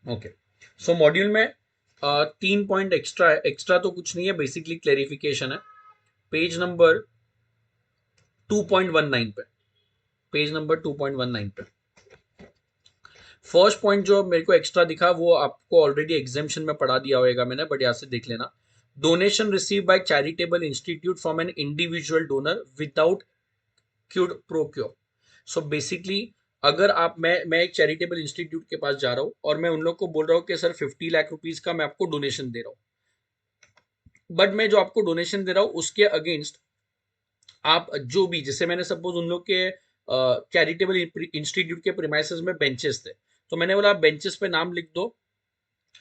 Okay, सो module में 3 point extra तो कुछ नहीं है, बेसिकली क्लेरिफिकेशन है। पेज नंबर 2.19 पे, पेज नंबर 2.19 पे फर्स्ट पॉइंट जो मेरे को एक्स्ट्रा दिखा वो आपको ऑलरेडी एग्जाम्शन में पढ़ा दिया होगा मैंने, बट यहाँ से देख लेना। Donation receive by charitable institute from an individual donor without cued pro क्यो। सो बेसिकली अगर आप मैं एक चैरिटेबल इंस्टीट्यूट के पास जा रहा हूँ और मैं उन लोग को बोल रहा हूँ कि सर 50 लाख रुपीज का मैं आपको डोनेशन दे रहा हूँ, बट मैं जो आपको डोनेशन दे रहा हूँ उसके अगेंस्ट आप जो भी, जैसे मैंने सपोज उन लोग के चैरिटेबल इंस्टीट्यूट के प्रीमाइसेस में बेंचेस थे, तो मैंने बोला बेंचेस पे नाम लिख दो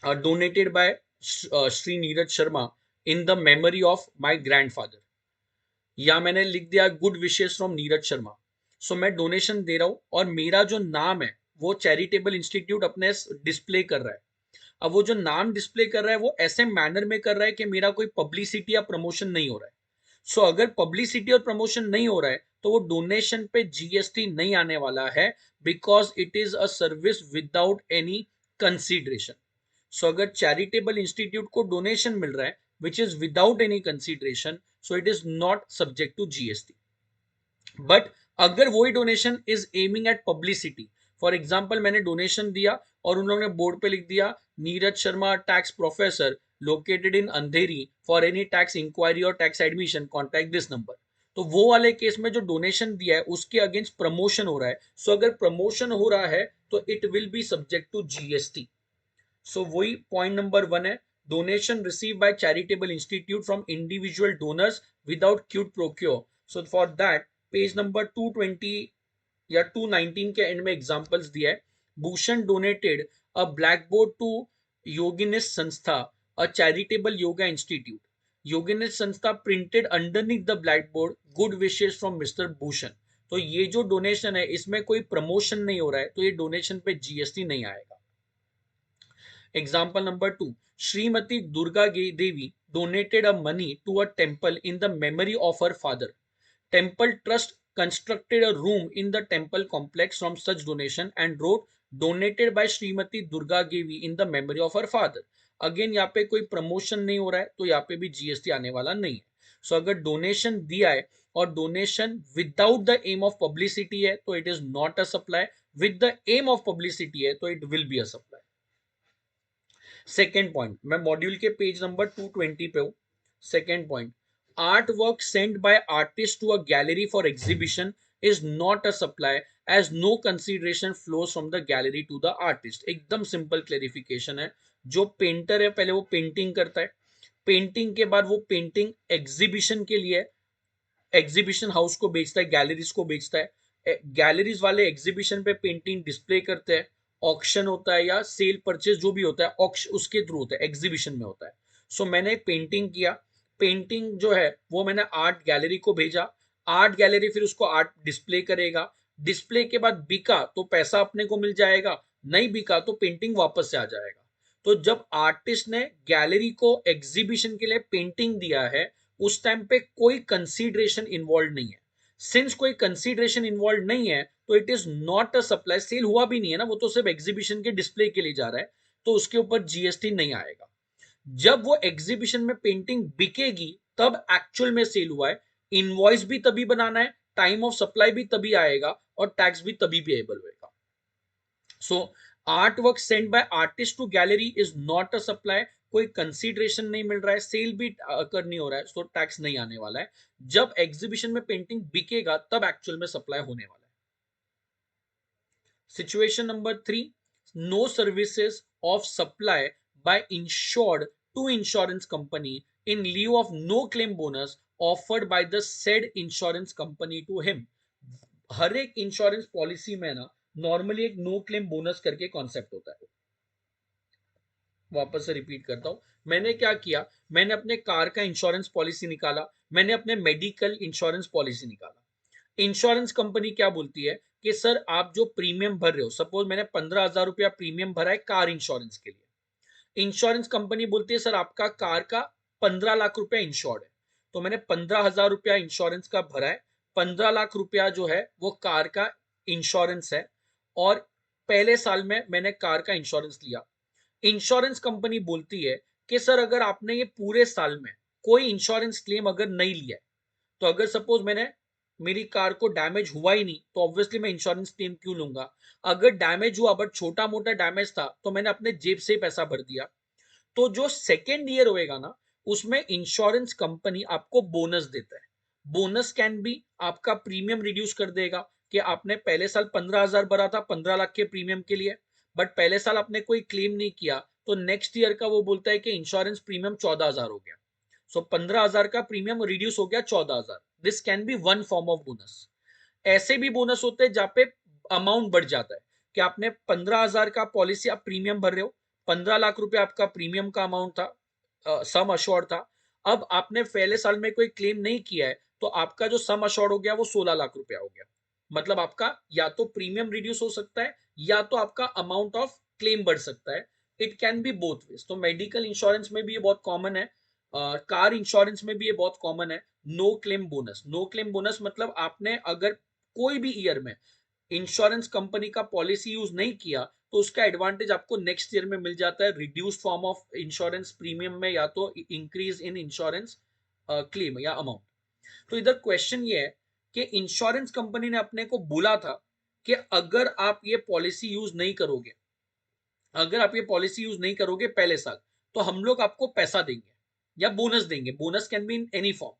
donated by Shri Neeraj Sharma in the memory of my grandfather, या मैंने लिख दिया good wishes from Neeraj Sharma. So मैं डोनेशन दे रहा हूं और मेरा जो नाम है वो चैरिटेबल इंस्टीट्यूट अपने डिस्प्ले कर रहा है। अब वो जो नाम डिस्प्ले कर रहा है वो ऐसे मैनर में कर रहा है कि मेरा कोई पब्लिसिटी या प्रमोशन नहीं हो रहा है। सो अगर पब्लिसिटी और प्रमोशन नहीं हो रहा है तो वो डोनेशन पे जीएसटी नहीं आने वाला है, because it is a service without any consideration. So अगर चैरिटेबल इंस्टीट्यूट को डोनेशन मिल रहा है which is without any consideration, so it is not subject to GST. But अगर वही donation is aiming at publicity, for example मैंने donation दिया और उन लोगों ने बोर्ड पे लिख दिया Neeraj Sharma tax professor located in Andheri, for any tax enquiry और tax admission contact this number, तो वो वाले केस में जो डोनेशन दिया है उसके अगेंस्ट प्रमोशन हो रहा है। सो अगर प्रमोशन हो रहा है तो it will be subject to GST. So वही पॉइंट नंबर 1 है, donation receive by charitable institute from individual donors without quid pro quo. So for that page number 220 या 219 के एंड में एग्जांपल्स दिया है। Bhushan donated a black board to Yogini's Sanstha, a charitable yoga institute. Yogini's Sanstha printed underneath the black board good wishes from mister Bhushan. तो ये जो donation है इसमें कोई प्रमोशन नहीं हो रहा है, तो ये डोनेशन पे जीएसटी नहीं आएगा। Example number 2, Srimati Durga Devi donated a money to a temple in the memory of her father. Temple Trust constructed a room in the temple complex from such donation and wrote donated by Srimati Durga Devi in the memory of her father. Again यहाँ पे कोई promotion नहीं हो रहा है तो यहाँ पे भी जीएसटी आने वाला नहीं है। सो अगर डोनेशन दिया है और donation without the aim of publicity है तो it is not a supply, with the aim of publicity है तो it will be a supply. Second point, मैं मॉड्यूल के पेज नंबर 220 पे हूं। Second point, art work sent by artist to a gallery for exhibition is not a supply as no consideration flows from the gallery to the artist. एकदम simple clarification है। जो painter है पहले वो painting करता है, पेंटिंग के बाद वो पेंटिंग एग्जीबिशन के लिए एग्जीबिशन हाउस को बेचता है, गैलरीज को बेचता है। गैलरीज वाले एग्जीबिशन पे पेंटिंग डिस्प्ले करते हैं, ऑक्शन होता है या सेल परचेज जो भी होता है ऑक्शन उसके थ्रू होता है, एग्जीबिशन में होता है। सो मैंने पेंटिंग किया, पेंटिंग जो है वो मैंने आर्ट गैलरी को भेजा, आर्ट गैलरी फिर उसको आर्ट डिस्प्ले करेगा, डिस्प्ले के बाद बिका तो पैसा अपने को मिल जाएगा, नहीं बिका तो पेंटिंग वापस से आ जाएगा। तो जब आर्टिस्ट ने गैलरी को एग्जीबिशन के लिए पेंटिंग दिया है उस टाइम पे कोई कंसीडरेशन इन्वॉल्व नहीं है। सिंस कोई कंसीडरेशन इन्वॉल्व नहीं है तो it is not a supply, sale हुआ भी नहीं है ना, वो तो सिर्फ एग्जीबिशन के डिस्प्ले के लिए जा रहा है, तो उसके ऊपर जीएसटी नहीं आएगा। जब वो एग्जीबिशन में पेंटिंग बिकेगी तब एक्चुअल में सेल हुआ है, इनवॉइस भी तभी बनाना है, टाइम ऑफ सप्लाई भी तभी आएगा और टैक्स भी तभी पेएबल होगा। So art work send by artist to gallery is not a supply, कोई कंसीडरेशन नहीं मिल रहा है, सेल भी कर नहीं हो रहा है, सो टैक्स नहीं आने वाला है। जब एग्जीबिशन में पेंटिंग बिकेगा तब एक्चुअल में सप्लाई होने वाला है। Situation number 3, no services of supply by insured to insurance company in lieu of no claim bonus offered by the said insurance company to him. हर एक इंश्योरेंस पॉलिसी में ना नॉर्मली एक नो क्लेम बोनस करके concept होता है। वापस से रिपीट करता हूं, मैंने क्या किया, मैंने अपने कार का इंश्योरेंस पॉलिसी निकाला, मैंने अपने मेडिकल इंश्योरेंस पॉलिसी निकाला। इंश्योरेंस कंपनी क्या बोलती है कि सर आप जो प्रीमियम भर रहे हो, सपोज मैंने 15,000 रुपया प्रीमियम भरा है कार इंश्योरेंस के लिए, इंश्योरेंस कंपनी बोलती है सर आपका कार का 15 लाख रुपया इंश्योर्ड है, तो मैंने 15,000 रुपया इंश्योरेंस का भरा है, 15 लाख रुपया जो है वो कार का इंश्योरेंस है, और पहले साल में मैंने कार का इंश्योरेंस लिया। इंश्योरेंस कंपनी बोलती है कि सर अगर आपने ये पूरे साल में कोई इंश्योरेंस क्लेम अगर नहीं लिया है, तो अगर सपोज मेरी कार को डैमेज हुआ ही नहीं तो ऑब्वियसली मैं इंश्योरेंस क्लेम क्यों लूंगा। अगर डैमेज हुआ बट छोटा मोटा डैमेज था तो मैंने अपने जेब से ही पैसा भर दिया। तो जो सेकेंड ईयर होएगा ना, उसमें इंश्योरेंस कंपनी आपको बोनस देता है। बोनस कैन बी आपका प्रीमियम रिड्यूस कर देगा कि आपने पहले साल 15,000 भरा था 15 लाख के प्रीमियम के लिए, बट पहले साल आपने कोई क्लेम नहीं किया, तो नेक्स्ट ईयर का वो बोलता है कि इंश्योरेंस प्रीमियम 14,000 हो गया। सो 15,000 का प्रीमियम रिड्यूस हो गया 14,000। This can be one form of bonus. ऐसे भी बोनस होते हैं जहां पे अमाउंट बढ़ जाता है कि आपने 15,000 का पॉलिसी आप प्रीमियम भर रहे हो, 15 लाख रुपए आपका प्रीमियम का अमाउंट था, सम अश्योर्ड था। अब आपने पहले साल में कोई क्लेम नहीं किया है तो आपका जो सम अश्योर्ड हो गया वो 16 लाख रुपया हो गया। मतलब आपका या तो प्रीमियम रिड्यूस हो सकता है या तो आपका अमाउंट ऑफ क्लेम बढ़ सकता है। It can be both ways. तो मेडिकल इंश्योरेंस में भी ये बहुत कॉमन है, कार इंश्योरेंस में भी ये बहुत कॉमन है। No claim bonus, no claim bonus मतलब आपने अगर कोई भी ईयर में इंश्योरेंस कंपनी का पॉलिसी यूज नहीं किया तो उसका एडवांटेज आपको नेक्स्ट ईयर में मिल जाता है, reduce form of insurance premium में या तो इंक्रीज इन इंश्योरेंस क्लेम या अमाउंट। तो इधर क्वेश्चन ये है कि इंश्योरेंस कंपनी ने अपने को बोला था कि अगर आप ये पॉलिसी यूज नहीं करोगे, अगर आप ये पॉलिसी यूज नहीं करोगे पहले साल, तो हम लोग आपको पैसा देंगे या बोनस देंगे। Bonus can be in any form.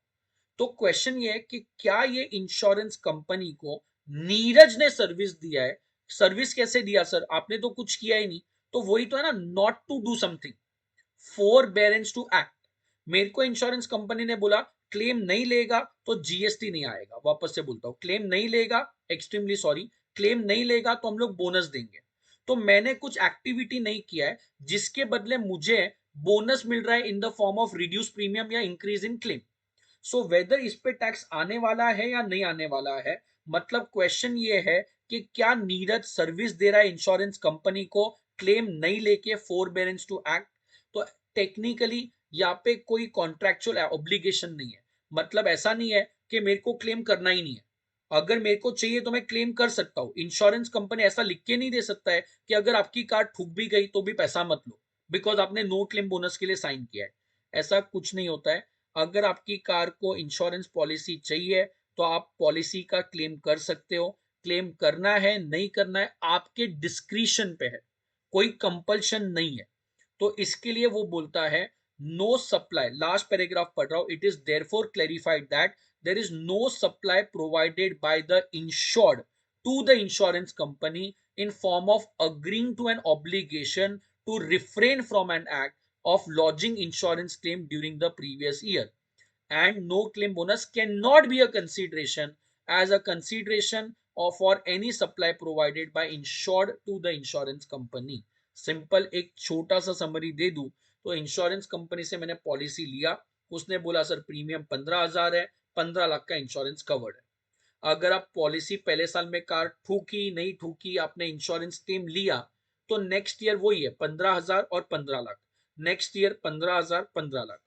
तो क्वेश्चन ये है कि क्या ये इंश्योरेंस कंपनी को नीरज ने सर्विस दिया है। सर्विस कैसे दिया सर, आपने तो कुछ किया ही नहीं। तो वही तो है ना, not to do something, forbearance to act. मेरे को इंश्योरेंस कंपनी ने बोला क्लेम नहीं लेगा तो जीएसटी नहीं आएगा। वापस से बोलता हूं, क्लेम नहीं लेगा, एक्सट्रीमली सॉरी, क्लेम नहीं लेगा तो हम लोग बोनस देंगे। तो मैंने कुछ एक्टिविटी नहीं किया है जिसके बदले मुझे बोनस मिल रहा है in the form of reduce premium या increase in claim. So whether इस पे टैक्स आने वाला है या नहीं आने वाला है, मतलब क्वेश्चन ये है कि क्या नीरज सर्विस दे रहा है इंश्योरेंस कंपनी को क्लेम नहीं लेके फोरबेरेंस टू एक्ट। तो टेक्निकली यहाँ पे कोई कॉन्ट्रैक्चुअल ऑब्लिगेशन नहीं है। मतलब ऐसा नहीं है कि मेरे को क्लेम करना ही नहीं है, अगर मेरे को चाहिए तो मैं क्लेम कर सकता हूं। इंश्योरेंस कंपनी ऐसा लिख के नहीं दे सकता है कि अगर आपकी कार ठुक भी गई तो भी पैसा मत लो, बिकॉज आपने नो क्लेम बोनस के लिए साइन किया है। ऐसा कुछ नहीं होता है। अगर आपकी कार को इंश्योरेंस पॉलिसी चाहिए तो आप पॉलिसी का क्लेम कर सकते हो। क्लेम करना है नहीं करना है आपके डिस्क्रिशन पे है, कोई कंपल्शन नहीं है। तो इसके लिए वो बोलता है नो सप्लाई, लास्ट पैराग्राफ पढ़ रहा हूं, it is therefore clarified that there is no supply provided by the insured to the insurance company in form of agreeing to an obligation to refrain from an act of lodging insurance claim during the previous year, and no claim bonus cannot be a consideration as a consideration of for any supply provided by insured to the insurance company। Simple एक छोटा सा summary दे दूं तो insurance company से मैंने policy लिया, उसने बोला सर प्रीमियम 15,000 है, 15 लाख का इंश्योरेंस कवर्ड है। अगर आप पॉलिसी पहले साल में कार ठूकी नहीं ठूकी आपने इंश्योरेंस क्लेम लिया तो नेक्स्ट ईयर वही है 15,000 और 15 lakh, next year 15,000 15 lakh.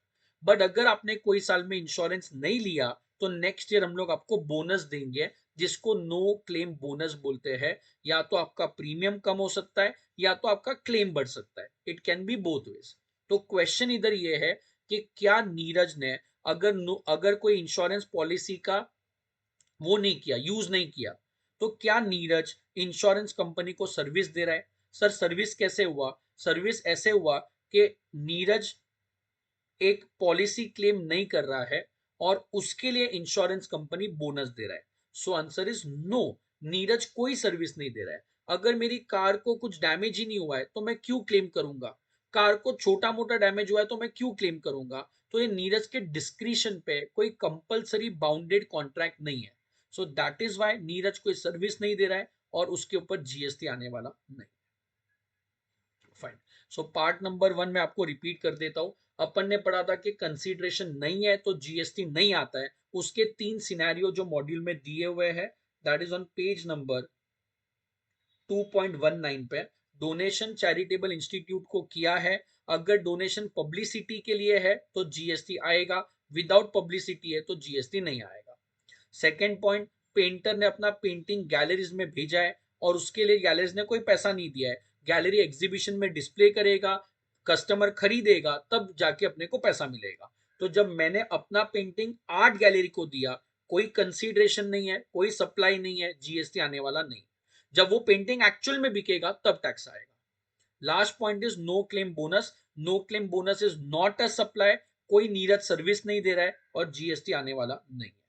But अगर आपने कोई साल में इंश्योरेंस नहीं लिया तो नेक्स्ट ईयर हम लोग आपको बोनस देंगे जिसको नो क्लेम बोनस बोलते हैं। या तो आपका प्रीमियम कम हो सकता है या तो आपका क्लेम बढ़ सकता है, it can be both ways. तो क्वेश्चन इधर ये है कि क्या नीरज ने अगर कोई इंश्योरेंस पॉलिसी का वो नहीं किया, यूज नहीं किया, तो क्या नीरज इंश्योरेंस कंपनी को सर्विस दे रहा है। सर सर्विस कैसे हुआ, सर्विस ऐसे हुआ कि नीरज एक पॉलिसी क्लेम नहीं कर रहा है और उसके लिए इंश्योरेंस कंपनी बोनस दे रहा है। सो आंसर इज नो, नीरज कोई सर्विस नहीं दे रहा है। अगर मेरी कार को कुछ डैमेज ही नहीं हुआ है तो मैं क्यों क्लेम करूंगा, कार को छोटा मोटा डैमेज हुआ है तो मैं क्यों क्लेम करूंगा। तो ये नीरज के डिस्क्रिशन पे कोई कंपलसरी बाउंडेड कॉन्ट्रैक्ट नहीं है। सो दैट इज वाई नीरज कोई सर्विस नहीं दे रहा है और उसके ऊपर जीएसटी आने वाला नहीं। फाइन। सो पार्ट नंबर 1 में आपको रिपीट कर देता हूं। अपन ने पढ़ा था कि कंसीडरेशन नहीं है तो जीएसटी नहीं आता है। उसके 3 सिनेरियो जो मॉड्यूल में दिए हुए हैं, that is on page number 2.19 पे। डोनेशन चैरिटेबल इंस्टीट्यूट को किया है, अगर डोनेशन पब्लिसिटी के लिए है तो जीएसटी आएगा, विदाउट पब्लिसिटी है तो जीएसटी नहीं आएगा। सेकेंड पॉइंट, पेंटर ने अपना पेंटिंग गैलरीज में भेजा है और उसके लिए गैलरीज ने कोई पैसा नहीं दिया है, गैलरी एग्जीबिशन में डिस्प्ले करेगा, कस्टमर खरीदेगा, तब जाके अपने को पैसा मिलेगा। तो जब मैंने अपना पेंटिंग आर्ट गैलरी को दिया, कोई कंसीडरेशन नहीं है, कोई सप्लाई नहीं है, जीएसटी आने वाला नहीं। जब वो पेंटिंग एक्चुअल में बिकेगा तब टैक्स आएगा। Last point is no claim bonus. No claim bonus is not a supply, कोई नीरज सर्विस नहीं दे रहा है और जीएसटी आने वाला नहीं है।